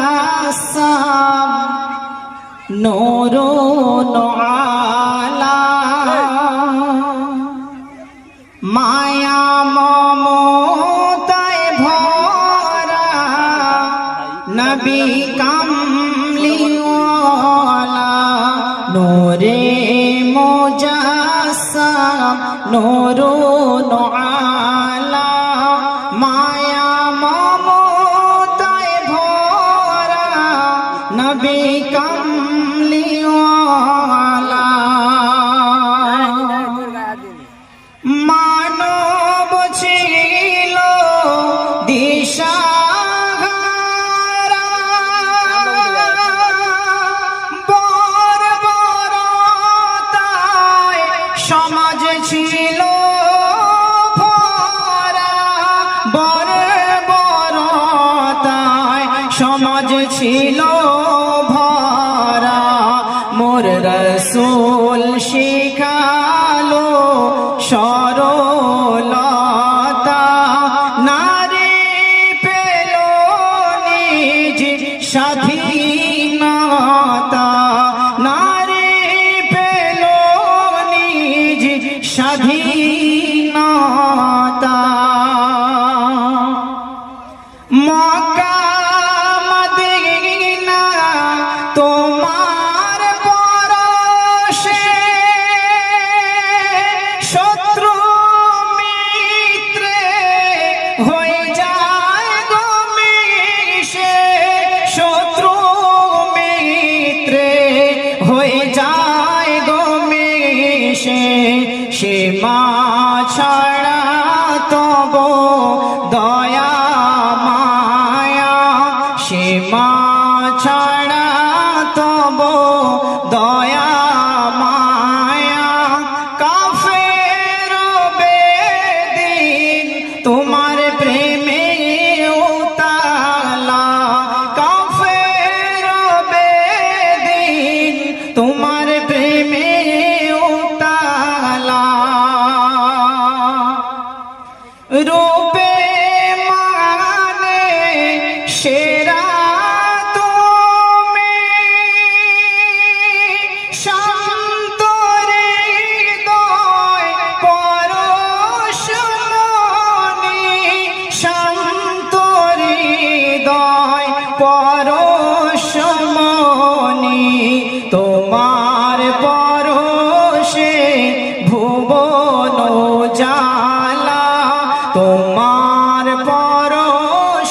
মুজাসসাম নূরুন আলা মায়া মমতায় ভরা নবী কামলিওয়ালা নূরে মুজাসসাম নূরুন আলা মায়া মমতায় ভরা নবী কামলিওয়ালা মানব ছিল দিশাহারা বর্বরতায় সমাজ ছিল ভরা বর্বরতায় সমাজ ছিল ভরা মোর রাসূল শিখালো সরলতা নারী পেল নিজ স্বাধীনতা নারী পেল নিজ স্বাধীনতা মক্কা মদিনা তোমার পরশে শত্রু মিত্রে হয়ে যায় গো মিশে শত্রু মিত্রে হয়ে যায় গো মিশে সে মা ছাড়া তব দয়া মায়া সে মা ছাড়া তব দয়া মায়া কাফের বেদিন তোমার প্রেমে উতালা কাফের বেদিন তোমার প্রেমে উতালা রূপে মানে সেরা তুমি শান্ত হৃদয় পরশমণি শান্ত হৃদয় পর